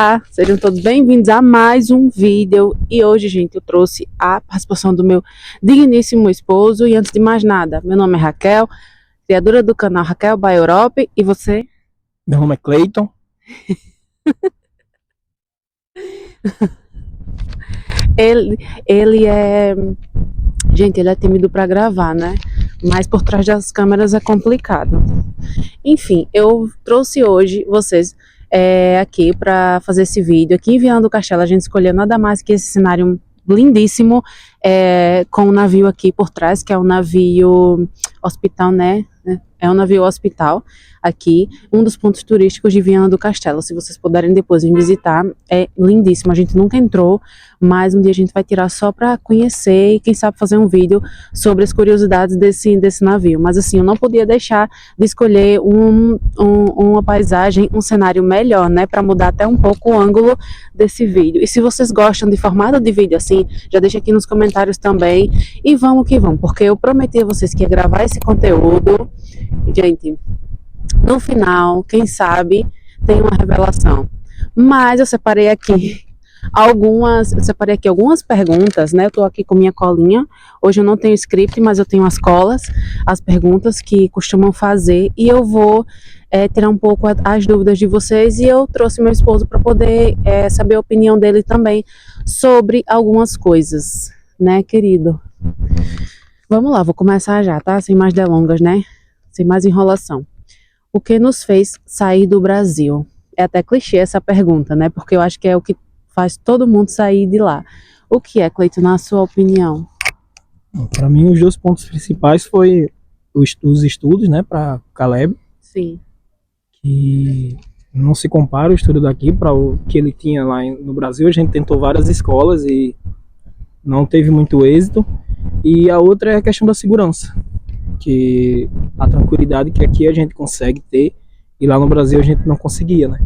Olá, sejam todos bem-vindos a mais um vídeo. E hoje, gente, eu trouxe a participação do meu digníssimo esposo. E antes de mais nada, meu nome é Raquel, criadora do canal Raquel by Europe. E você? Meu nome é Cleiton. Ele é... Gente, ele é tímido para gravar, né? Mas por trás das câmeras é complicado. Enfim, eu trouxe hoje vocês aqui para fazer esse vídeo. Aqui em Viana do Castelo a gente escolheu nada mais que esse cenário lindíssimo, com um navio aqui por trás, que é um navio hospital, né? É um navio hospital aqui, um dos pontos turísticos de Viana do Castelo. Se vocês puderem depois vir visitar, é lindíssimo. A gente nunca entrou, mas um dia a gente vai tirar só para conhecer e quem sabe fazer um vídeo sobre as curiosidades desse navio. Mas assim, eu não podia deixar de escolher uma paisagem, um cenário melhor, né, para mudar até um pouco o ângulo desse vídeo. E se vocês gostam de formato de vídeo assim, já deixa aqui nos comentários também. E vamos que vamos, porque eu prometi a vocês que ia gravar esse conteúdo. Gente, no final, quem sabe, tem uma revelação. Mas eu separei aqui algumas perguntas, né? Eu tô aqui com minha colinha. Hoje eu não tenho script, mas eu tenho as colas, as perguntas que costumam fazer, e eu vou tirar um pouco as dúvidas de vocês. E eu trouxe meu esposo para poder saber a opinião dele também sobre algumas coisas, né, querido? Vamos lá, vou começar já, tá? Sem mais delongas, né? Sem mais enrolação. O que nos fez sair do Brasil? É até clichê essa pergunta, né? Porque eu acho que é o que faz todo mundo sair de lá. O que é, Cleiton, na sua opinião? Para mim, os dois pontos principais foi os estudos, né, para Caleb. Sim. Que não se compara o estudo daqui para o que ele tinha lá no Brasil. A gente tentou várias escolas e não teve muito êxito. E a outra é a questão da segurança, que a tranquilidade que aqui a gente consegue ter e lá no Brasil a gente não conseguia, né?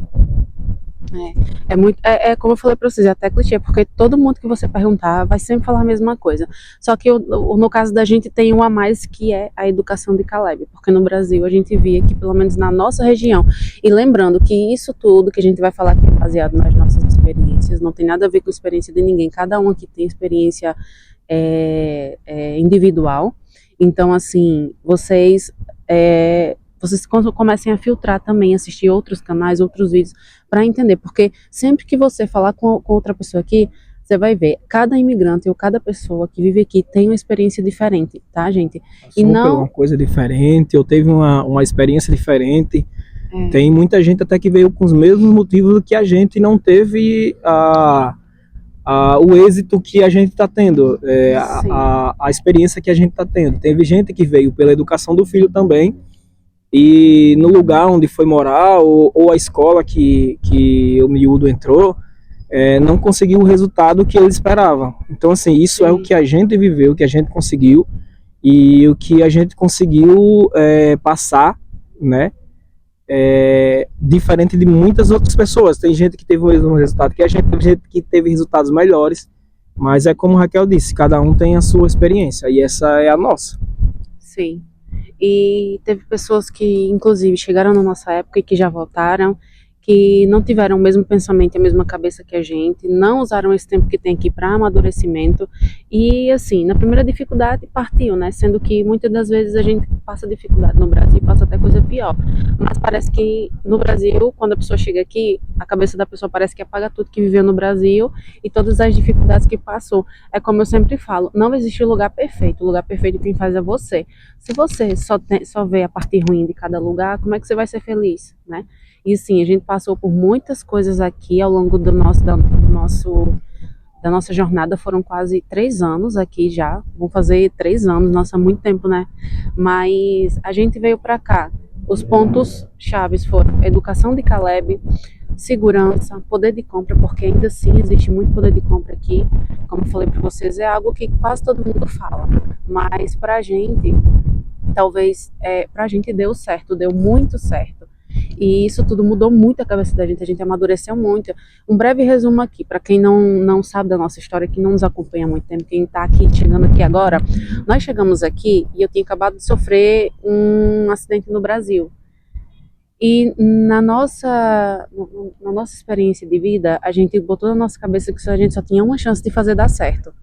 Como eu falei para vocês, é até clichê, porque todo mundo que você perguntar vai sempre falar a mesma coisa. Só que no caso da gente tem um a mais, que é a educação de Caleb, porque no Brasil a gente via que, pelo menos na nossa região, e lembrando que isso tudo que a gente vai falar aqui é baseado nas nossas experiências, não tem nada a ver com a experiência de ninguém, cada um aqui tem experiência individual. Então, assim, vocês quando comecem a filtrar também, assistir outros canais, outros vídeos, para entender, porque sempre que você falar com outra pessoa aqui, você vai ver, cada imigrante ou cada pessoa que vive aqui tem uma experiência diferente, tá, gente? Passou por uma coisa diferente, ou teve uma experiência diferente. Tem muita gente até que veio com os mesmos motivos que a gente não teve o êxito que a gente está tendo, a experiência que a gente está tendo. Teve gente que veio pela educação do filho também, e no lugar onde foi morar, ou a escola que o miúdo entrou, não conseguiu o resultado que ele esperava. Então, assim, isso é o que a gente viveu, o que a gente conseguiu, e o que a gente conseguiu passar, né? Diferente de muitas outras pessoas. Tem gente que teve o mesmo resultado que a gente, teve gente que teve resultados melhores, mas é como a Raquel disse, cada um tem a sua experiência, e essa é a nossa. Sim. E teve pessoas que, inclusive, chegaram na nossa época e que já voltaram, que não tiveram o mesmo pensamento e a mesma cabeça que a gente, não usaram esse tempo que tem aqui para amadurecimento e, assim, na primeira dificuldade partiu, né? Sendo que muitas das vezes a gente passa dificuldade no Brasil, passa até coisa pior. Mas parece que no Brasil, quando a pessoa chega aqui, a cabeça da pessoa parece que apaga tudo que viveu no Brasil e todas as dificuldades que passou. É como eu sempre falo, não existe lugar perfeito. O lugar perfeito quem faz é você. Se você só vê a parte ruim de cada lugar, como é que você vai ser feliz, né? E sim, a gente passou por muitas coisas aqui ao longo da nossa jornada. Foram quase 3 anos aqui já. Vão fazer 3 anos, nossa, muito tempo, né? Mas a gente veio para cá. Os pontos chaves foram educação de Caleb, segurança, poder de compra, porque ainda assim existe muito poder de compra aqui. Como eu falei para vocês, é algo que quase todo mundo fala. Mas pra gente, talvez, pra gente deu certo, deu muito certo. E isso tudo mudou muito a cabeça da gente amadureceu muito. Um breve resumo aqui, para quem não sabe da nossa história, que não nos acompanha há muito tempo, quem está aqui, chegando aqui agora, nós chegamos aqui e eu tinha acabado de sofrer um acidente no Brasil. E na nossa experiência de vida, a gente botou na nossa cabeça que a gente só tinha uma chance de fazer dar certo.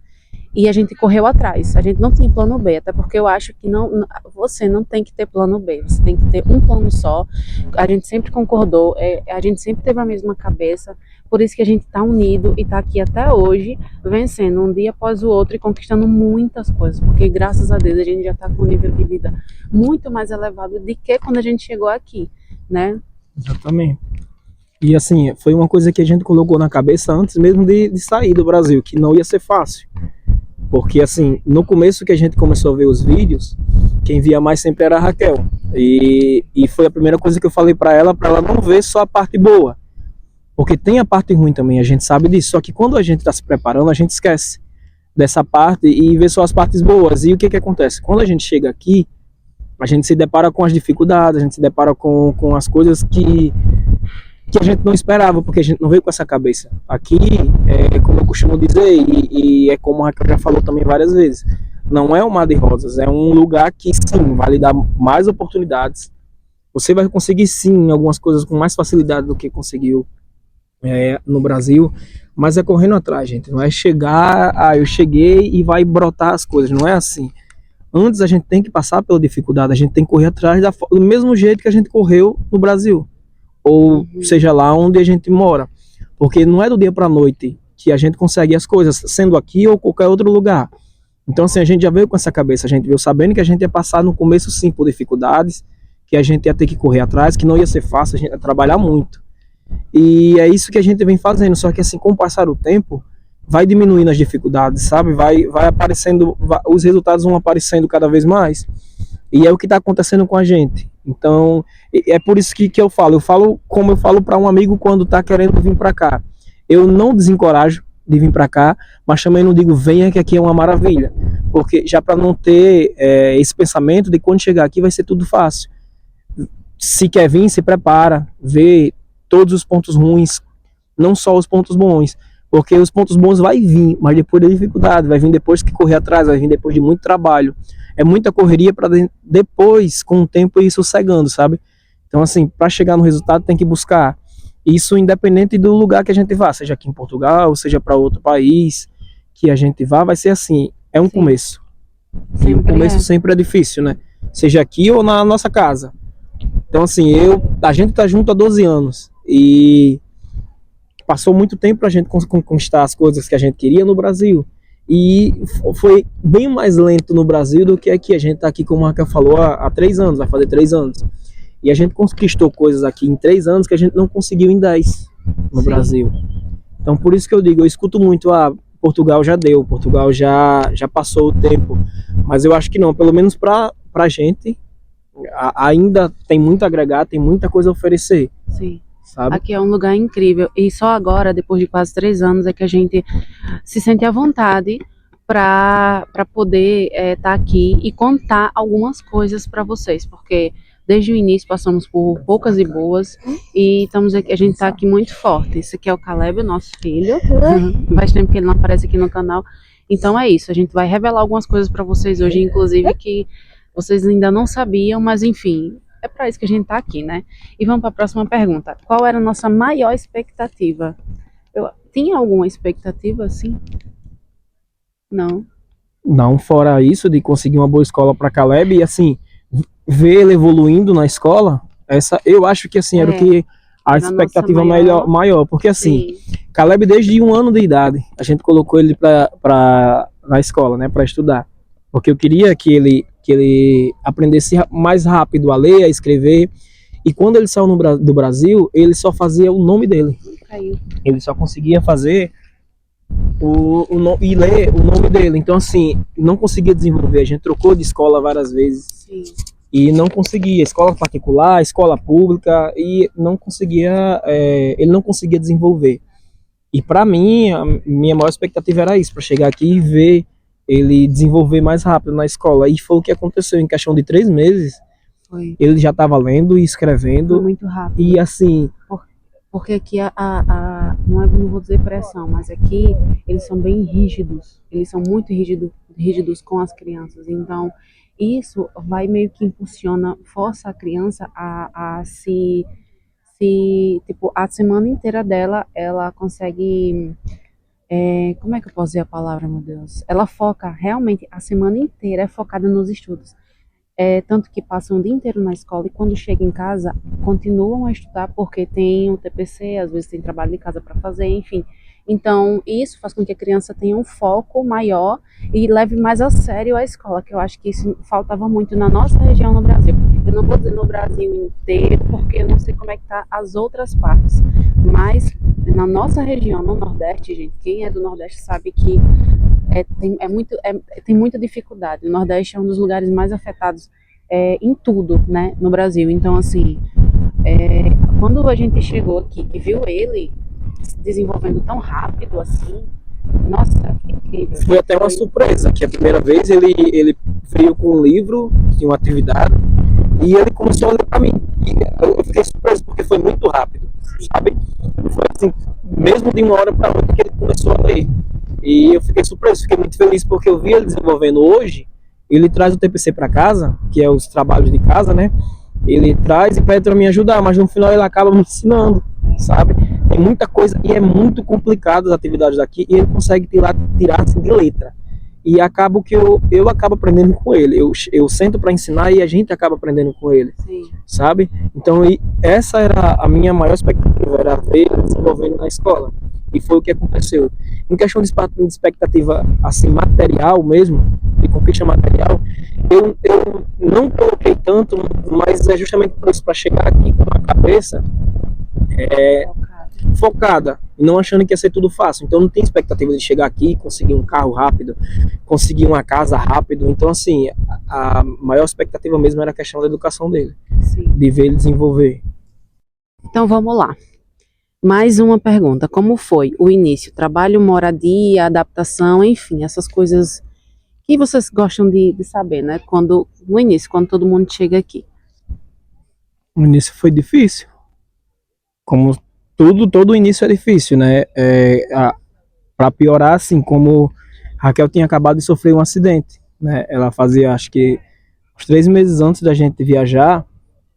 E a gente correu atrás, a gente não tinha plano B, até porque eu acho que você não tem que ter plano B, você tem que ter um plano só. A gente sempre concordou, a gente sempre teve a mesma cabeça, por isso que a gente está unido e está aqui até hoje, vencendo um dia após o outro e conquistando muitas coisas, porque graças a Deus a gente já está com um nível de vida muito mais elevado do que quando a gente chegou aqui, né? Exatamente. E assim, foi uma coisa que a gente colocou na cabeça antes mesmo de sair do Brasil, que não ia ser fácil. Porque assim, no começo que a gente começou a ver os vídeos, quem via mais sempre era a Raquel. E foi a primeira coisa que eu falei para ela não ver só a parte boa. Porque tem a parte ruim também, a gente sabe disso. Só que quando a gente está se preparando, a gente esquece dessa parte e vê só as partes boas. E o que acontece? Quando a gente chega aqui, a gente se depara com as dificuldades, a gente se depara com as coisas que a gente não esperava, porque a gente não veio com essa cabeça. Aqui, como eu costumo dizer, e é como a Raquel já falou também várias vezes, não é um mar de rosas, é um lugar que sim, vai lhe dar mais oportunidades. Você vai conseguir sim algumas coisas com mais facilidade do que conseguiu no Brasil, mas é correndo atrás, gente. Não é chegar, eu cheguei e vai brotar as coisas, não é assim. Antes a gente tem que passar pela dificuldade, a gente tem que correr atrás do mesmo jeito que a gente correu no Brasil. Ou seja lá onde a gente mora, porque não é do dia para a noite que a gente consegue as coisas, sendo aqui ou qualquer outro lugar. Então assim, a gente já veio com essa cabeça, a gente veio sabendo que a gente ia passar no começo sim por dificuldades, que a gente ia ter que correr atrás, que não ia ser fácil, a gente ia trabalhar muito. E é isso que a gente vem fazendo, só que assim, com o passar do tempo, vai diminuindo as dificuldades, sabe? Vai aparecendo, os resultados vão aparecendo cada vez mais. E é o que está acontecendo com a gente. Então, é por isso que eu falo como eu falo para um amigo quando está querendo vir para cá. Eu não desencorajo de vir para cá, mas também não digo venha que aqui é uma maravilha. Porque já para não ter esse pensamento de quando chegar aqui vai ser tudo fácil. Se quer vir, se prepara, vê todos os pontos ruins, não só os pontos bons. Porque os pontos bons vai vir, mas depois da dificuldade, vai vir depois que correr atrás, vai vir depois de muito trabalho. É muita correria para depois, com o tempo, ir sossegando, sabe? Então, assim, para chegar no resultado, tem que buscar isso independente do lugar que a gente vá, seja aqui em Portugal, seja para outro país que a gente vá, vai ser assim, é um Sim. começo. E o começo sempre é difícil, né? Seja aqui ou na nossa casa. Então, assim, a gente tá junto há 12 anos e passou muito tempo para a gente conquistar as coisas que a gente queria no Brasil. E foi bem mais lento no Brasil do que aqui. A gente está aqui, como a Raquel falou, há 3 anos, vai fazer 3 anos. E a gente conquistou coisas aqui em 3 anos que a gente não conseguiu em 10 no Sim. Brasil. Então, por isso que eu digo, eu escuto muito, Portugal já deu, Portugal já passou o tempo. Mas eu acho que não, pelo menos para a gente, ainda tem muito a agregar, tem muita coisa a oferecer. Sim. Sabe? Aqui é um lugar incrível e só agora, depois de quase 3 anos, é que a gente se sente à vontade para poder estar aqui e contar algumas coisas para vocês, porque desde o início passamos por poucas e boas e estamos aqui, a gente está aqui muito forte. Esse aqui é o Caleb, o nosso filho, faz tempo que ele não aparece aqui no canal, então é isso, a gente vai revelar algumas coisas para vocês hoje, inclusive que vocês ainda não sabiam, mas enfim, é para isso que a gente tá aqui, né? E vamos para a próxima pergunta. Qual era a nossa maior expectativa? Tinha alguma expectativa, assim? Não. Não, fora isso, de conseguir uma boa escola para Caleb e, assim, ver ele evoluindo na escola, eu acho que, assim, era o que a expectativa maior. Porque, assim, Sim. Caleb, desde 1 ano de idade, a gente colocou ele na escola, né, para estudar. Porque eu queria que ele aprendesse mais rápido a ler, a escrever. E quando ele saiu do Brasil, ele só fazia o nome dele. Ele só conseguia fazer e ler o nome dele. Então, assim, não conseguia desenvolver. A gente trocou de escola várias vezes. Sim. E não conseguia. Escola particular, escola pública, e não conseguia, ele não conseguia desenvolver. E para mim, a minha maior expectativa era isso, para chegar aqui e ver ele desenvolver mais rápido na escola. E foi o que aconteceu. Em questão de 3 meses, ele já estava lendo e escrevendo. Foi muito rápido. E assim... Porque aqui não vou dizer pressão, mas aqui eles são bem rígidos, eles são muito rígidos com as crianças. Então, isso vai meio que impulsiona, força a criança a se, tipo, a semana inteira dela, ela consegue, como é que eu posso dizer a palavra, meu Deus? Ela foca, realmente, a semana inteira é focada nos estudos. Tanto que passam o dia inteiro na escola e quando chegam em casa continuam a estudar porque tem o TPC, às vezes tem trabalho de casa para fazer, enfim. Então, isso faz com que a criança tenha um foco maior e leve mais a sério a escola, que eu acho que isso faltava muito na nossa região no Brasil. Eu não vou dizer no Brasil inteiro, porque eu não sei como é que tá as outras partes, mas na nossa região, no Nordeste, gente, quem é do Nordeste sabe que tem muita dificuldade. O Nordeste é um dos lugares mais afetados em tudo, né, no Brasil. Então, assim, quando a gente chegou aqui e viu ele se desenvolvendo tão rápido assim, nossa, que incrível. Foi até uma surpresa, que a primeira vez ele veio com um livro, tinha uma atividade, e ele começou a ler para mim. E eu fiquei surpreso, porque foi muito rápido, sabe? Foi assim, mesmo de uma hora para outra que ele começou a ler. E eu fiquei surpreso, fiquei muito feliz, porque eu vi ele desenvolvendo hoje. Ele traz o TPC para casa, que é os trabalhos de casa, né? Ele traz e pede para me ajudar, mas no final ele acaba me ensinando, sabe? Tem muita coisa e é muito complicado as atividades daqui, e ele consegue tirar assim, de letra. E acabo que eu acabo aprendendo com ele. Eu sento para ensinar e a gente acaba aprendendo com ele. Sim. Sabe? Então, essa era a minha maior expectativa, era ver ele desenvolvendo na escola. E foi o que aconteceu. Em questão de expectativa assim, material mesmo, de conquista material, eu não coloquei tanto, mas é justamente por isso, para chegar aqui com a cabeça focada, e não achando que ia ser tudo fácil. Então não tem expectativa de chegar aqui, conseguir um carro rápido, conseguir uma casa rápido. Então, assim, a maior expectativa mesmo era a questão da educação dele. Sim. De ver ele desenvolver. Então vamos lá. Mais uma pergunta. Como foi o início? Trabalho, moradia, adaptação, enfim, essas coisas que vocês gostam de saber, né? No início, quando todo mundo chega aqui. O início foi difícil. Como todo início é difícil, né? Para piorar, assim, como Raquel tinha acabado de sofrer um acidente, né? Ela fazia, acho que uns 3 meses antes da gente viajar,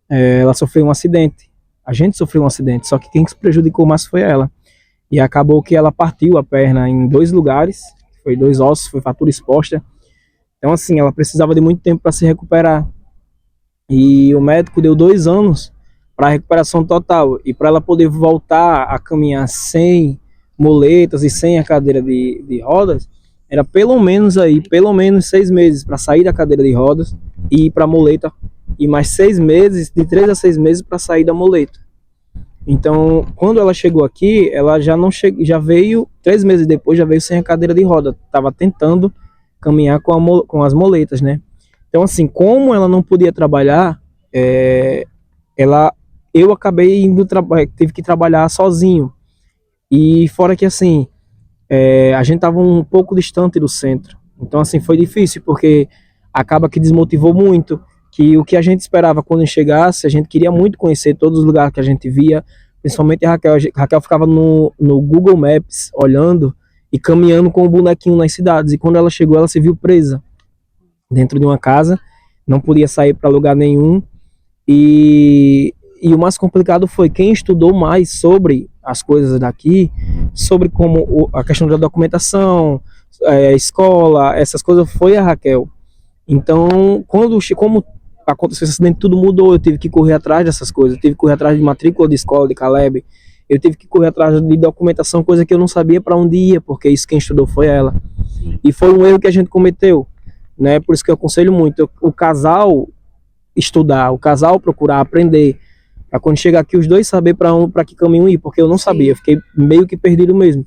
ela sofreu um acidente. A gente sofreu um acidente, só que quem se prejudicou mais foi ela. E acabou que ela partiu a perna em 2 lugares, foi 2 ossos, foi fratura exposta. Então, assim, ela precisava de muito tempo para se recuperar. E o médico deu 2 anos para recuperação total. E para ela poder voltar a caminhar sem moletas e sem a cadeira de rodas, era pelo menos 6 meses para sair da cadeira de rodas e ir para a muleta, e mais 6 meses, de 3 a 6 meses para sair da muleta. Então, quando ela chegou aqui, ela já veio 3 meses depois, já veio sem a cadeira de roda. Estava tentando caminhar com as moletas, né? Então, assim, como ela não podia trabalhar, eu acabei tive que trabalhar sozinho. E fora que, assim, a gente estava um pouco distante do centro. Então, assim, foi difícil, porque acaba que desmotivou muito, que o que a gente esperava quando chegasse, a gente queria muito conhecer todos os lugares que a gente via, principalmente a Raquel. Raquel ficava no Google Maps, olhando e caminhando com o bonequinho nas cidades. E quando ela chegou, ela se viu presa dentro de uma casa, não podia sair para lugar nenhum. E o mais complicado foi quem estudou mais sobre as coisas daqui, sobre como a questão da documentação, escola, essas coisas, foi a Raquel. Então, como aconteceu esse acidente, tudo mudou. Eu tive que correr atrás dessas coisas, eu tive que correr atrás de matrícula de escola de Caleb, eu tive que correr atrás de documentação, coisa que eu não sabia para onde ia, porque isso quem estudou foi ela. E foi um erro que a gente cometeu, né? Por isso que eu aconselho muito o casal estudar, o casal procurar aprender, para quando chegar aqui os dois saber para que caminho ir, porque eu não sabia, eu fiquei meio que perdido mesmo.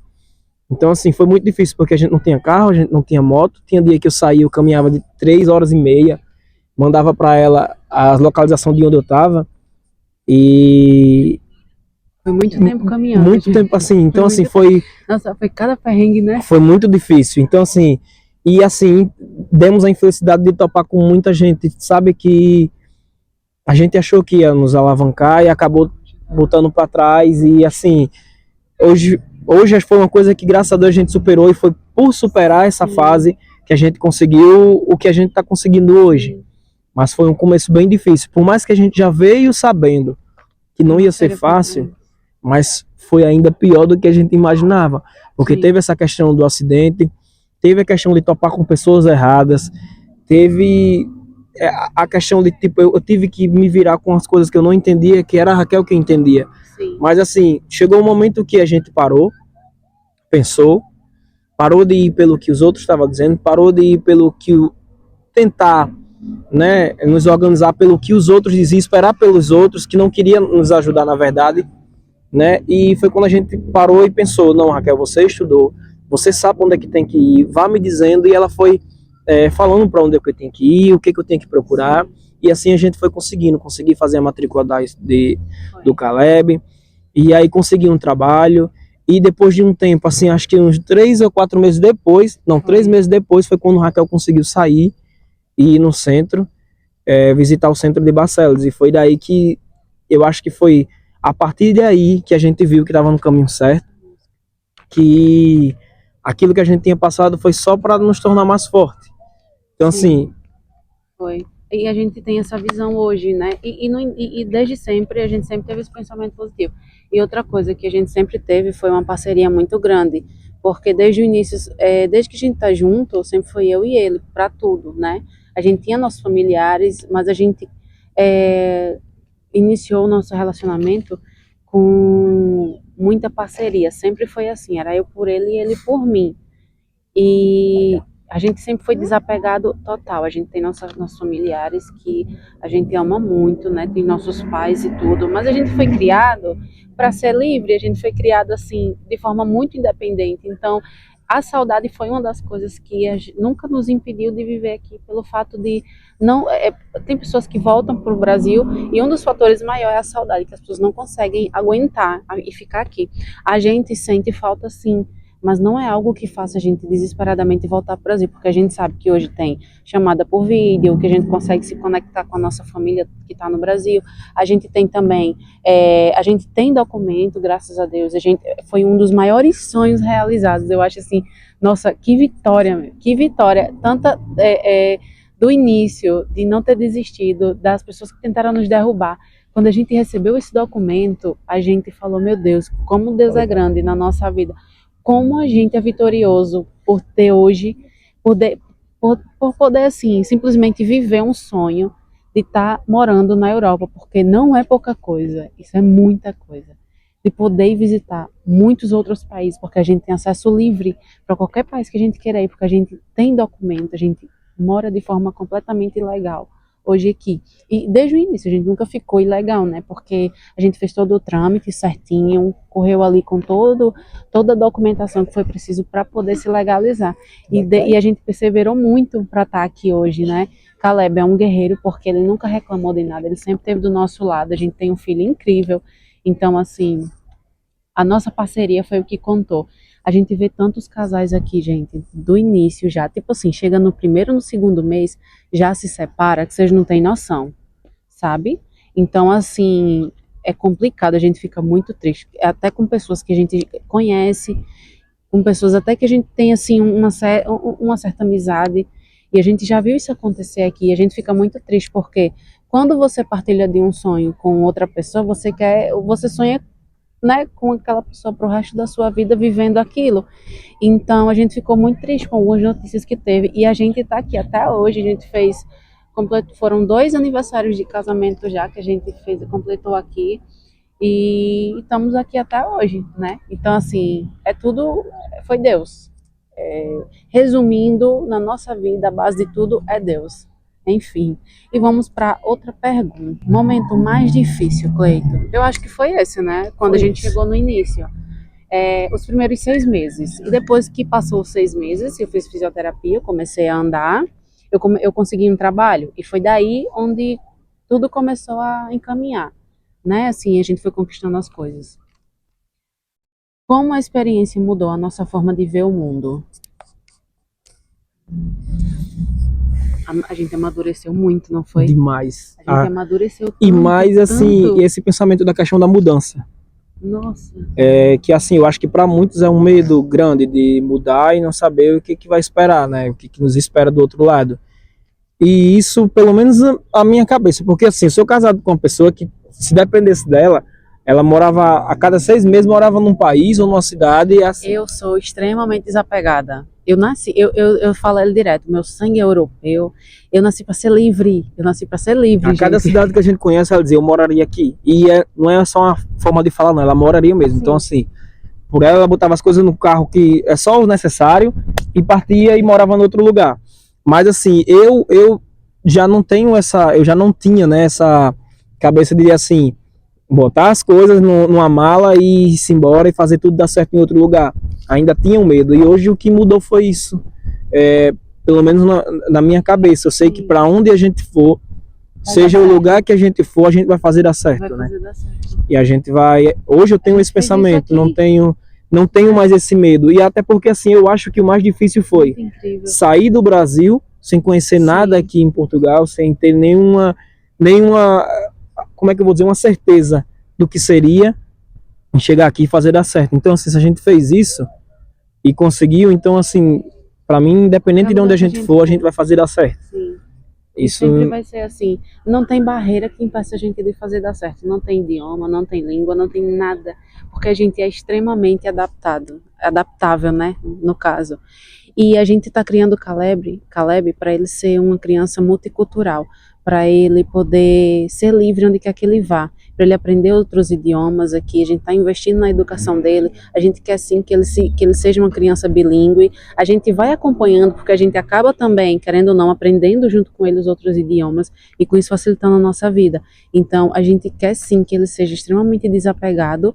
Então, assim, foi muito difícil, porque a gente não tinha carro, a gente não tinha moto. Tinha dia que eu saía, eu caminhava de 3 horas e meia, mandava para ela a localização de onde eu estava. E foi muito tempo caminhando. Muito tempo, assim. Então, assim, foi... Nossa, foi cada perrengue, né? Foi muito difícil. Então, assim... E, assim, demos a infelicidade de topar com muita gente. Sabe que a gente achou que ia nos alavancar e acabou botando para trás. E, assim, hoje hoje foi uma coisa que, graças a Deus, a gente superou, e foi por superar essa fase que a gente conseguiu o que a gente está conseguindo hoje. Mas foi um começo bem difícil. Por mais que a gente já veio sabendo que não ia ser fácil, mas foi ainda pior do que a gente imaginava. Porque teve essa questão do acidente, teve a questão de topar com pessoas erradas, teve a questão de, tipo, eu tive que me virar com as coisas que eu não entendia, que era a Raquel que entendia. Sim. Mas assim, chegou um momento que a gente parou, pensou, parou de ir pelo que os outros estavam dizendo, parou de ir pelo que tentar, né, nos organizar pelo que os outros diziam, esperar pelos outros que não queriam nos ajudar, na verdade, né? E foi quando a gente parou e pensou, não, Raquel, você estudou, você sabe onde é que tem que ir, vá me dizendo. E ela foi falando para onde é que eu tenho que ir, o que eu tenho que procurar. E assim a gente foi consegui fazer a matrícula do Caleb, e aí consegui um trabalho. E depois de um tempo, assim, acho que uns 3 ou 4 meses depois, não, 3 meses depois, foi quando o Raquel conseguiu sair e ir no centro, visitar o centro de Barcelos. E foi daí que eu acho que foi a partir daí que a gente viu que estava no caminho certo, que aquilo que a gente tinha passado foi só para nos tornar mais forte. Então, assim... Foi. E a gente tem essa visão hoje, né? E desde sempre, a gente sempre teve esse pensamento positivo. E outra coisa que a gente sempre teve foi uma parceria muito grande, porque desde o início, desde que a gente tá junto, sempre foi eu e ele, para tudo, né? A gente tinha nossos familiares, mas a gente iniciou o nosso relacionamento com muita parceria. Sempre foi assim, era eu por ele e ele por mim. E a gente sempre foi desapegado total. A gente tem nossos familiares que a gente ama muito, né? Tem nossos pais e tudo, mas a gente foi criado para ser livre, a gente foi criado assim, de forma muito independente. Então, a saudade foi uma das coisas que nunca nos impediu de viver aqui, pelo fato de não... tem pessoas que voltam para o Brasil e um dos fatores maiores é a saudade, que as pessoas não conseguem aguentar e ficar aqui. A gente sente falta sim, mas não é algo que faça a gente desesperadamente voltar para o Brasil, porque a gente sabe que hoje tem chamada por vídeo, que a gente consegue se conectar com a nossa família que está no Brasil. A gente tem também, a gente tem documento, graças a Deus. Foi um dos maiores sonhos realizados. Eu acho assim, nossa, que vitória, que vitória, tanta do início, de não ter desistido, das pessoas que tentaram nos derrubar. Quando a gente recebeu esse documento, a gente falou, meu Deus, como Deus é grande na nossa vida. Como a gente é vitorioso por ter hoje, por poder, assim, simplesmente viver um sonho de estar morando na Europa, porque não é pouca coisa, isso é muita coisa. De poder ir visitar muitos outros países, porque a gente tem acesso livre para qualquer país que a gente queira ir, porque a gente tem documento, a gente mora de forma completamente ilegal hoje aqui. E desde o início a gente nunca ficou ilegal, né? Porque a gente fez todo o trâmite certinho, correu ali com toda a documentação que foi preciso para poder se legalizar. E a gente perseverou muito para estar aqui hoje, né? Caleb é um guerreiro porque ele nunca reclamou de nada, ele sempre esteve do nosso lado, a gente tem um filho incrível. Então, assim, a nossa parceria foi o que contou. A gente vê tantos casais aqui, gente, do início já, tipo assim, chega no primeiro, no segundo mês, já se separa, que vocês não têm noção, sabe? Então, assim, é complicado, a gente fica muito triste, até com pessoas que a gente conhece, com pessoas até que a gente tem, assim, uma certa amizade, e a gente já viu isso acontecer aqui, e a gente fica muito triste, porque quando você partilha de um sonho com outra pessoa, você sonha, né, com aquela pessoa para o resto da sua vida vivendo aquilo. Então a gente ficou muito triste com algumas notícias que teve, e a gente está aqui até hoje. A gente foram 2 aniversários de casamento já que a gente completou aqui, e estamos aqui até hoje, né? Então, assim, foi Deus. Resumindo, na nossa vida, a base de tudo é Deus. Enfim, e vamos para outra pergunta. Momento mais difícil, Cleiton? Eu acho que foi esse, né? Quando a gente chegou no início. Os primeiros 6 meses. E depois que passou os 6 meses, eu fiz fisioterapia, eu comecei a andar, eu consegui um trabalho. E foi daí onde tudo começou a encaminhar, né? Assim, a gente foi conquistando as coisas. Como a experiência mudou a nossa forma de ver o mundo? A gente amadureceu muito, não foi? Demais. A gente amadureceu tanto. E mais, assim, tanto. esse pensamento da questão da mudança. Nossa. Que assim, eu acho que para muitos é um medo grande de mudar e não saber o que vai esperar, né? O que nos espera do outro lado. E isso, pelo menos a minha cabeça, porque assim, eu sou casado com uma pessoa que, se dependesse dela, ela morava, a cada 6 meses morava num país ou numa cidade e assim. Eu sou extremamente desapegada. Eu falo ele direto, meu sangue é europeu, eu nasci para ser livre, A cada gente. cidade que a gente conhece, ela dizia, eu moraria aqui. E não é só uma forma de falar, não, ela moraria mesmo. Sim. Então assim, por ela botava as coisas no carro que é só o necessário e partia e morava em outro lugar. Mas assim, eu já não tenho eu já não tinha, né, essa cabeça de assim, botar as coisas numa mala e ir-se embora e fazer tudo dar certo em outro lugar. Ainda tinha um medo. E hoje o que mudou foi isso. Pelo menos na minha cabeça. Eu sei que para onde a gente for, seja o lugar que a gente for, a gente vai fazer dar certo, né? E a gente vai. Hoje eu tenho esse pensamento, não tenho mais esse medo. E até porque assim, eu acho que o mais difícil foi sair do Brasil sem conhecer nada aqui em Portugal, sem ter nenhuma, como é que eu vou dizer, uma certeza do que seria chegar aqui e fazer dar certo. Então assim, se a gente fez isso e conseguiu, então assim, para mim, independente de onde a gente for, a gente vai fazer dar certo. Sim. Isso sempre vai ser assim. Não tem barreira que impeça a gente de fazer dar certo. Não tem idioma, não tem língua, não tem nada. Porque a gente é extremamente adaptável, né? No caso. E a gente está criando o Caleb para ele ser uma criança multicultural, para ele poder ser livre onde quer que ele vá, para ele aprender outros idiomas aqui. A gente está investindo na educação dele. A gente quer sim que ele seja uma criança bilíngue. A gente vai acompanhando, porque a gente acaba também, querendo ou não, aprendendo junto com ele os outros idiomas e com isso facilitando a nossa vida. Então, a gente quer sim que ele seja extremamente desapegado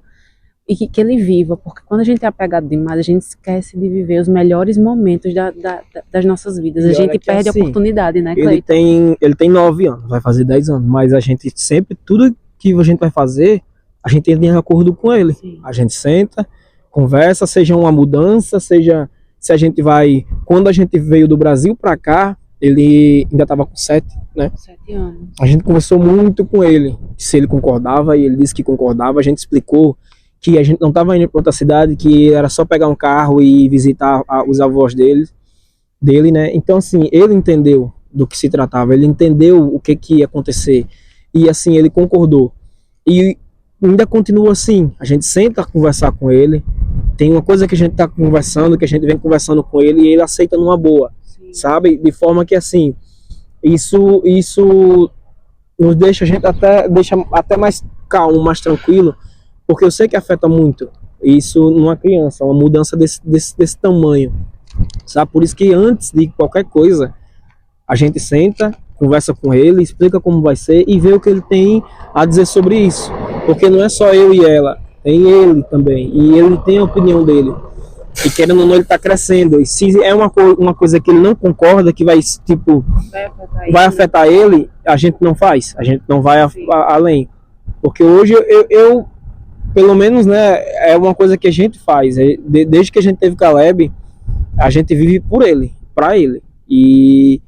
e que ele viva, porque quando a gente é apegado demais, a gente esquece de viver os melhores momentos das nossas vidas. A gente perde assim, a oportunidade, né, Cleiton? Ele tem 9 anos, vai fazer 10 anos, mas a gente sempre, tudo que a gente vai fazer, a gente entra em acordo com ele. Sim. A gente senta, conversa, seja uma mudança, seja se a gente vai... Quando a gente veio do Brasil para cá, ele ainda estava com 7, né? 7 anos. A gente conversou muito com ele, se ele concordava, e ele disse que concordava. A gente explicou que a gente não estava indo para outra cidade, que era só pegar um carro e visitar os avós dele, né? Então, assim, ele entendeu do que se tratava, ele entendeu o que ia acontecer, e assim, ele concordou. E ainda continua assim, a gente senta a conversar com ele, tem uma coisa que a gente está conversando, que a gente vem conversando com ele, e ele aceita numa boa. Sim. Sabe? De forma que, assim, isso nos deixa, a gente deixa até mais calmo, mais tranquilo, porque eu sei que afeta muito isso numa criança, uma mudança desse tamanho, sabe? Por isso que antes de qualquer coisa, a gente senta, conversa com ele, explica como vai ser e vê o que ele tem a dizer sobre isso, porque não é só eu e ela, tem ele também, e ele tem a opinião dele, e querendo ou não, ele está crescendo, e se é uma coisa que ele não concorda, que vai, tipo, vai afetar ele, a gente não faz, a gente não vai além, porque hoje eu pelo menos, né, é uma coisa que a gente faz. Desde que a gente teve Caleb, a gente vive por ele, para ele. E,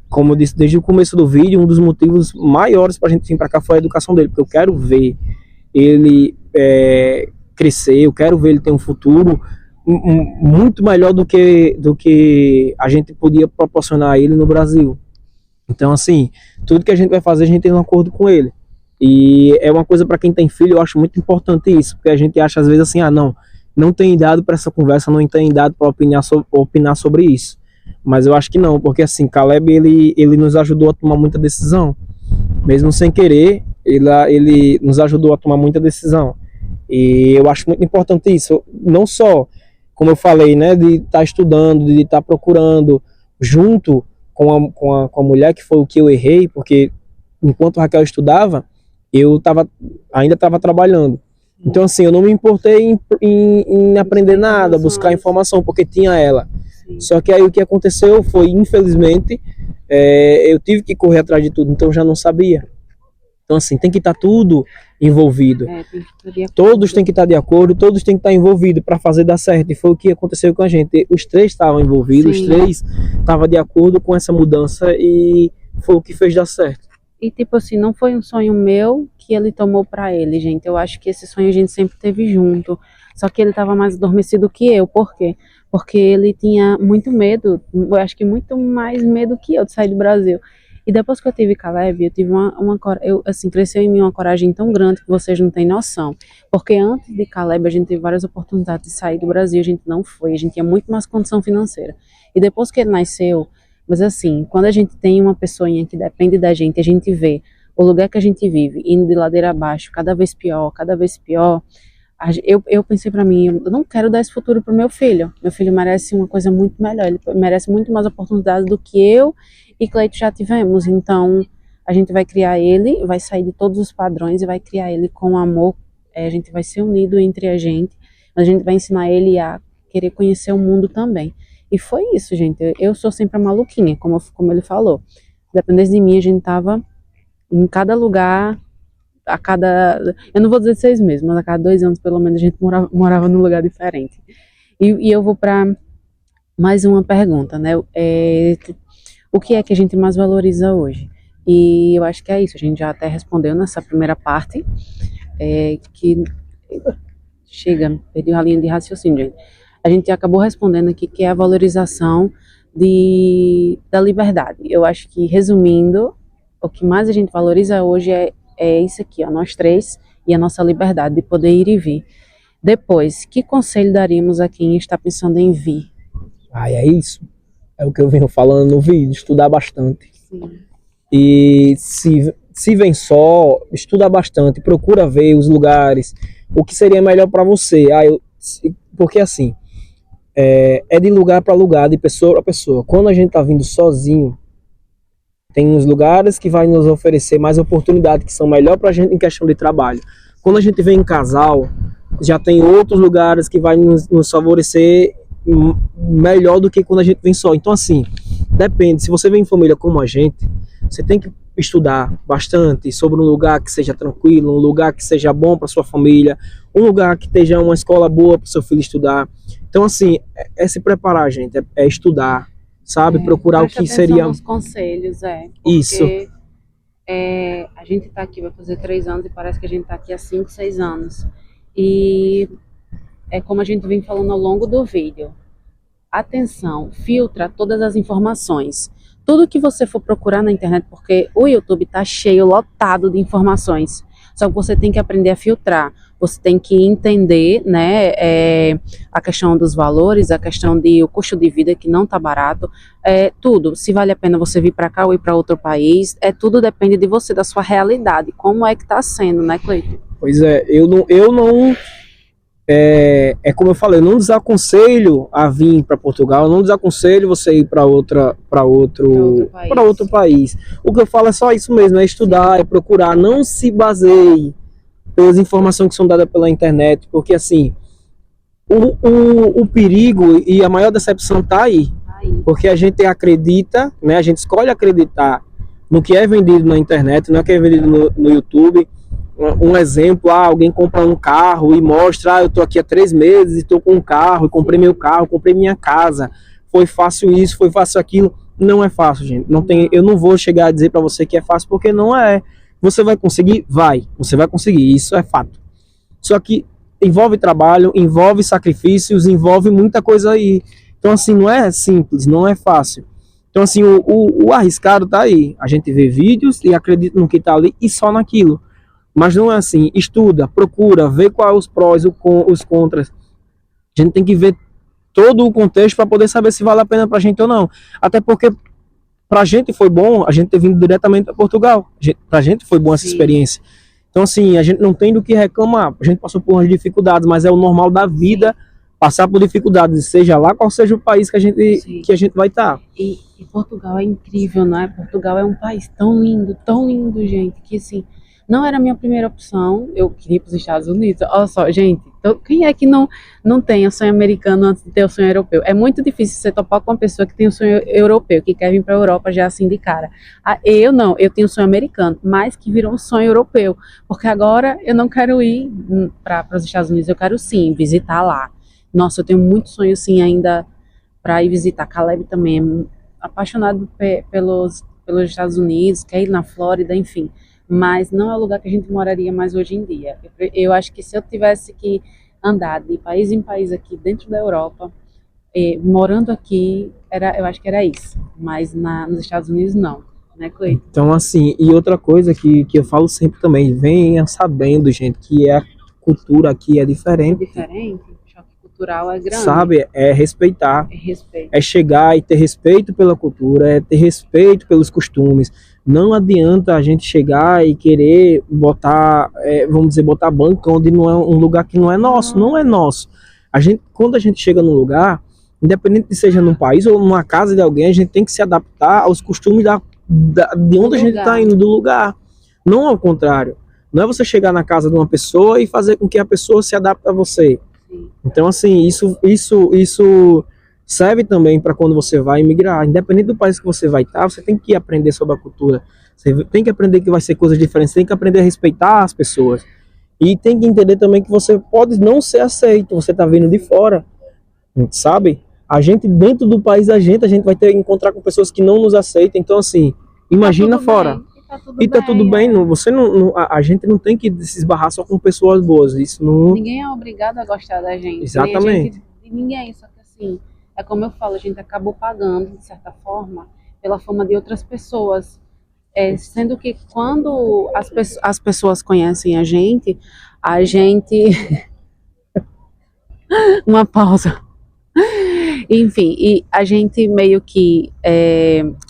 como eu disse desde o começo do vídeo, um dos motivos maiores para a gente vir para cá foi a educação dele, porque eu quero ver ele crescer, eu quero ver ele ter um futuro muito melhor do que a gente podia proporcionar a ele no Brasil. Então, assim, tudo que a gente vai fazer, a gente tem um acordo com ele. E é uma coisa para quem tem filho, eu acho muito importante isso, porque a gente acha às vezes assim, não tem idade para essa conversa, não tem idade para opinar sobre isso. Mas eu acho que não, porque assim, Caleb ele nos ajudou a tomar muita decisão, mesmo sem querer, ele nos ajudou a tomar muita decisão. E eu acho muito importante isso, não só, como eu falei, né, de estar estudando, de estar procurando junto com a mulher, que foi o que eu errei, porque enquanto a Raquel estudava, eu ainda estava trabalhando. Então, assim, eu não me importei em aprender nada, buscar informação, porque tinha ela. Sim. Só que aí o que aconteceu foi, infelizmente, eu tive que correr atrás de tudo, então eu já não sabia. Então, assim, tem que estar tudo envolvido. Todos têm que estar de acordo, todos têm que estar envolvidos para fazer dar certo. E foi o que aconteceu com a gente. Os 3 estavam envolvidos, sim, os 3 estavam de acordo com essa mudança e foi o que fez dar certo. E tipo assim, não foi um sonho meu que ele tomou pra ele, gente. Eu acho que esse sonho a gente sempre teve junto. Só que ele tava mais adormecido que eu. Por quê? Porque ele tinha muito medo, eu acho que muito mais medo que eu de sair do Brasil. E depois que eu tive Caleb, eu tive eu, assim, cresceu em mim uma coragem tão grande que vocês não têm noção. Porque antes de Caleb, a gente teve várias oportunidades de sair do Brasil, a gente não foi, a gente tinha muito mais condição financeira. E depois que ele nasceu, mas assim, quando a gente tem uma pessoinha que depende da gente, a gente vê o lugar que a gente vive indo de ladeira abaixo, cada vez pior. Eu pensei pra mim, eu não quero dar esse futuro pro meu filho. Meu filho merece uma coisa muito melhor, ele merece muito mais oportunidades do que eu e Cleito já tivemos. Então, a gente vai criar ele, vai sair de todos os padrões e vai criar ele com amor. A gente vai ser unido entre a gente vai ensinar ele a querer conhecer o mundo também. E foi isso, gente. Eu sou sempre a maluquinha, como ele falou. Dependesse de mim, a gente tava em cada lugar, a cada. Eu não vou dizer 6 meses, mas a cada 2 anos, pelo menos, a gente morava num lugar diferente. E eu vou para mais uma pergunta, né? O que é que a gente mais valoriza hoje? E eu acho que é isso. A gente já até respondeu nessa primeira parte, que chega, perdeu a linha de raciocínio, gente. A gente acabou respondendo aqui que é a valorização da liberdade. Eu acho que, resumindo, o que mais a gente valoriza hoje é isso aqui, ó, nós três e a nossa liberdade de poder ir e vir. Depois, que conselho daríamos a quem está pensando em vir? É isso. É o que eu venho falando no vídeo, estudar bastante. Sim. E se vem só, estuda bastante, procura ver os lugares, o que seria melhor para você. Porque assim, é de lugar para lugar, de pessoa para pessoa. Quando a gente tá vindo sozinho, tem uns lugares que vai nos oferecer mais oportunidades, que são melhor para a gente em questão de trabalho. Quando a gente vem em casal, já tem outros lugares que vai nos favorecer melhor do que quando a gente vem só. Então assim, depende. Se você vem em família como a gente, você tem que estudar bastante sobre um lugar que seja tranquilo, um lugar que seja bom para sua família, um lugar que esteja uma escola boa para o seu filho estudar. Então assim, se preparar, gente, é estudar, sabe? Procurar o que seria... Nos conselhos, porque isso. A gente está aqui, vai fazer 3 anos e parece que a gente está aqui há 5, 6 anos. E é como a gente vem falando ao longo do vídeo. Atenção, filtra todas as informações. Tudo que você for procurar na internet, porque o YouTube está cheio, lotado de informações. Só que você tem que aprender a filtrar. Você tem que entender, né, a questão dos valores, a questão o custo de vida, que não está barato. Tudo. Se vale a pena você vir para cá ou ir para outro país, tudo depende de você, da sua realidade. Como é que está sendo, né, Cleito? Pois eu não como eu falei, eu não desaconselho a vir para Portugal, eu não desaconselho você ir para outro país. O que eu falo é só isso mesmo, é estudar, é procurar, não se baseie pelas informações que são dadas pela internet, porque assim, o perigo e a maior decepção está aí, porque a gente acredita, né, a gente escolhe acreditar no que é vendido na internet, no que é vendido no YouTube. Um exemplo, alguém compra um carro e mostra, eu tô aqui há 3 meses e tô com um carro, comprei meu carro, comprei minha casa, foi fácil isso, foi fácil aquilo. Não é fácil, gente. Eu não vou chegar a dizer para você que é fácil, porque não é. Você vai conseguir? Você vai conseguir, isso é fato. Só que envolve trabalho, envolve sacrifícios, envolve muita coisa aí. Então assim, não é simples, não é fácil. Então assim, o arriscado tá aí. A gente vê vídeos e acredita no que tá ali e só naquilo. Mas não é assim, estuda, procura, vê quais os prós, os contras. A gente tem que ver todo o contexto para poder saber se vale a pena para a gente ou não. Até porque para a gente foi bom a gente ter vindo diretamente para Portugal. Para a gente foi bom essa experiência. Então assim, a gente não tem do que reclamar. A gente passou por umas dificuldades, mas é o normal da vida passar por dificuldades, seja lá qual seja o país que a gente vai estar. E Portugal é incrível, não é? Portugal é um país tão lindo, gente, que assim... Não era a minha primeira opção, eu queria ir para os Estados Unidos. Olha só, gente, então, quem é que não tem o sonho americano antes de ter o sonho europeu? É muito difícil você topar com uma pessoa que tem o sonho europeu, que quer vir para a Europa já assim de cara. Eu não, eu tenho o sonho americano, mas que virou um sonho europeu, porque agora eu não quero ir para os Estados Unidos, eu quero sim visitar lá. Nossa, eu tenho muito sonho sim ainda para ir visitar. Caleb também é apaixonado pelos Estados Unidos, quer ir na Flórida, enfim. Mas não é o lugar que a gente moraria mais hoje em dia. Eu acho que se eu tivesse que andar de país em país aqui dentro da Europa, morando aqui, eu acho que era isso. Mas nos Estados Unidos, não. Né, Cleiton? Então, assim, e outra coisa que eu falo sempre também, venha sabendo, gente, que a cultura aqui é diferente. É diferente, o choque cultural é grande. Sabe, é respeitar, respeito. É chegar e ter respeito pela cultura, é ter respeito pelos costumes. Não adianta a gente chegar e querer botar, vamos dizer, botar banca onde não é um lugar que não é nosso, não é nosso. Quando a gente chega num lugar, independente de seja num país ou numa casa de alguém, a gente tem que se adaptar aos costumes de onde a gente está indo, do lugar. Não ao contrário. Não é você chegar na casa de uma pessoa e fazer com que a pessoa se adapte a você. Sim. Então, assim, isso serve também para quando você vai emigrar. Independente do país que você vai estar, você tem que aprender sobre a cultura. Você tem que aprender que vai ser coisas diferentes. Você tem que aprender a respeitar as pessoas. E tem que entender também que você pode não ser aceito. Você está vindo de fora, sabe? A gente, dentro do país da gente, vai ter que encontrar com pessoas que não nos aceitam. Então, assim, imagina fora. E tá tudo bem. A gente não tem que se esbarrar só com pessoas boas. Isso não... Ninguém é obrigado a gostar da gente. Exatamente. Ninguém, só que assim, é como eu falo, a gente acabou pagando, de certa forma, pela fama de outras pessoas. Sendo que quando as pessoas conhecem a gente... Uma pausa. Enfim, e a gente meio que...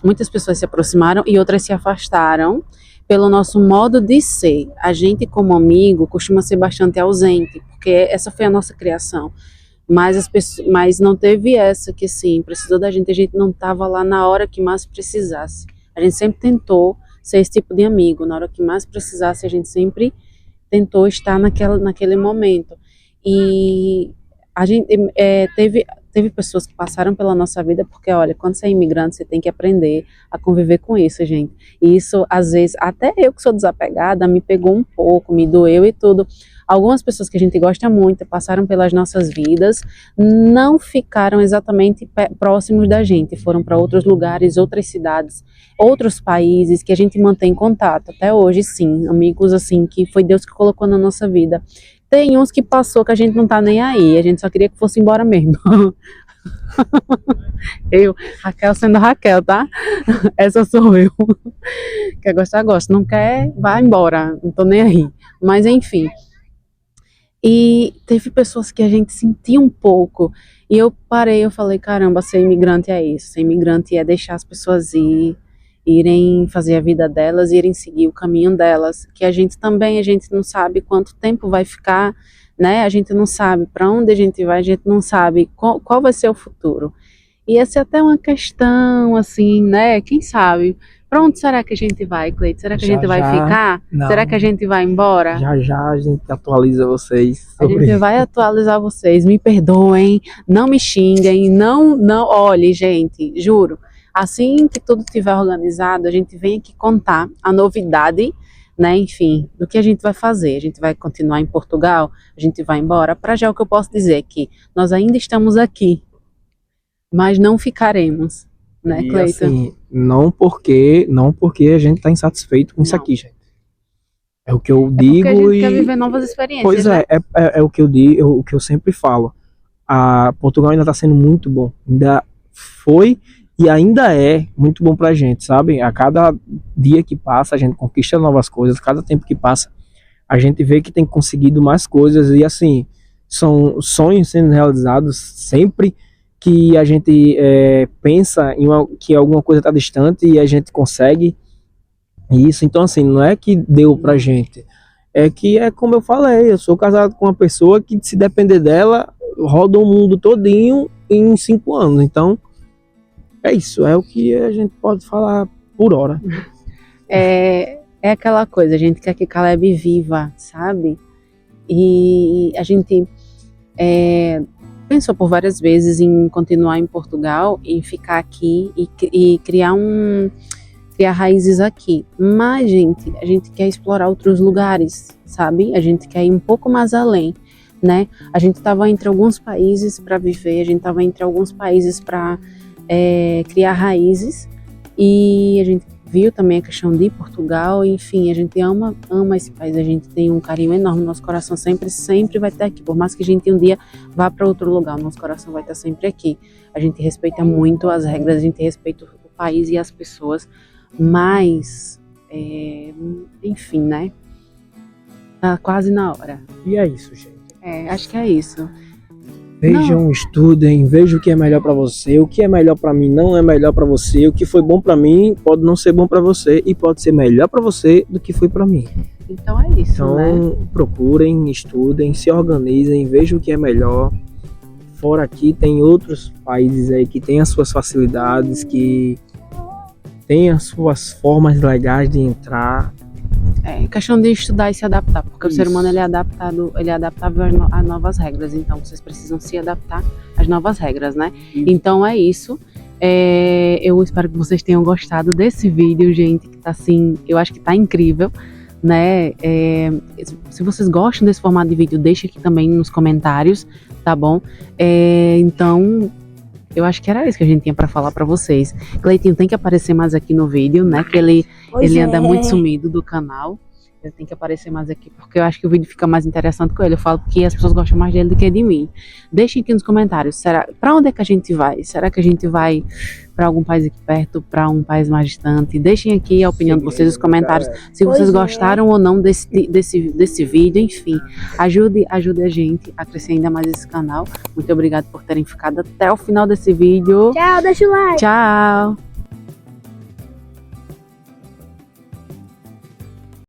muitas pessoas se aproximaram e outras se afastaram pelo nosso modo de ser. A gente, como amigo, costuma ser bastante ausente, porque essa foi a nossa criação. Mas não teve essa que, sim, precisou da gente, a gente não estava lá na hora que mais precisasse. A gente sempre tentou ser esse tipo de amigo. Na hora que mais precisasse, a gente sempre tentou estar naquele momento. E a gente teve pessoas que passaram pela nossa vida, porque, olha, quando você é imigrante, você tem que aprender a conviver com isso, gente. E isso, às vezes, até eu que sou desapegada, me pegou um pouco, me doeu e tudo. Algumas pessoas que a gente gosta muito passaram pelas nossas vidas, não ficaram exatamente próximos da gente, foram para outros lugares, outras cidades, outros países que a gente mantém contato. Até hoje, sim, amigos assim, que foi Deus que colocou na nossa vida. Tem uns que passou que a gente não tá nem aí, a gente só queria que fosse embora mesmo. Raquel sendo Raquel, tá? Essa sou eu. Quer gostar, gosta. Não quer, vai embora. Não tô nem aí. Mas enfim. E teve pessoas que a gente sentia um pouco. E eu falei, caramba, ser imigrante é isso. Ser imigrante é deixar as pessoas irem fazer a vida delas, irem seguir o caminho delas, que a gente não sabe quanto tempo vai ficar, né? A gente não sabe para onde a gente vai, a gente não sabe qual vai ser o futuro. E essa é até uma questão, assim, né? Quem sabe? Para onde será que a gente vai, Cleiton? Será que a gente vai ficar? Não. Será que a gente vai embora? Já a gente atualiza vocês. A gente vai atualizar vocês. Me perdoem, não me xinguem, não, olhe, gente, juro. Assim que tudo estiver organizado, a gente vem aqui contar a novidade, né, enfim, do que a gente vai fazer. A gente vai continuar em Portugal, a gente vai embora. Para já o que eu posso dizer é que nós ainda estamos aqui, mas não ficaremos, né, Cleiton? Assim, não porque a gente está insatisfeito com isso aqui, gente. É o que eu digo. Porque a gente quer viver novas experiências. Pois né? é o que eu digo, o que eu sempre falo. Portugal ainda está sendo muito bom. Ainda foi e ainda é muito bom pra gente, sabe? A cada dia que passa, a gente conquista novas coisas. Cada tempo que passa, a gente vê que tem conseguido mais coisas. E assim, são sonhos sendo realizados sempre que a gente pensa que alguma coisa está distante e a gente consegue isso. Então, assim, não é que deu pra gente. É que é como eu falei, eu sou casado com uma pessoa que, se depender dela, roda o mundo todinho em 5 anos. Então, é isso, é o que a gente pode falar por hora. É aquela coisa, a gente quer que Caleb viva, sabe? E a gente pensou por várias vezes em continuar em Portugal, em ficar aqui e criar raízes aqui. Mas, gente, a gente quer explorar outros lugares, sabe? A gente quer ir um pouco mais além, né? A gente estava entre alguns países para viver, a gente estava entre alguns países para criar raízes, e a gente viu também a questão de Portugal, enfim, a gente ama esse país, a gente tem um carinho enorme, nosso coração sempre vai estar aqui, por mais que a gente um dia vá para outro lugar, nosso coração vai estar sempre aqui. A gente respeita muito as regras, a gente respeita o país e as pessoas, mas, enfim, né? Tá quase na hora. E é isso, gente. Acho que é isso. Vejam, estudem, vejam o que é melhor pra você, o que é melhor pra mim não é melhor pra você, o que foi bom pra mim pode não ser bom pra você e pode ser melhor pra você do que foi pra mim. Então é isso, Então, né? procurem, estudem, se organizem, vejam o que é melhor. Fora aqui tem outros países aí que têm as suas facilidades, que têm as suas formas legais de entrar. Questão de estudar e se adaptar, porque Isso. o ser humano ele é adaptável a novas regras, então vocês precisam se adaptar às novas regras, né? Então é isso. Eu espero que vocês tenham gostado desse vídeo, gente, que tá assim, eu acho que tá incrível, né? Se vocês gostam desse formato de vídeo, deixa aqui também nos comentários, tá bom? Então, eu acho que era isso que a gente tinha pra falar pra vocês. Cleitinho tem que aparecer mais aqui no vídeo, né? Que ele anda muito sumido do canal. Ele tem que aparecer mais aqui, porque eu acho que o vídeo fica mais interessante com ele. Eu falo que as pessoas gostam mais dele do que de mim. Deixem aqui nos comentários, pra onde é que a gente vai? Será que a gente vai pra algum país aqui perto, pra um país mais distante? Deixem aqui a opinião de vocês nos comentários, se vocês gostaram ou não desse vídeo, enfim. Ajude a gente a crescer ainda mais esse canal. Muito obrigada por terem ficado até o final desse vídeo. Tchau, deixa o like. Tchau!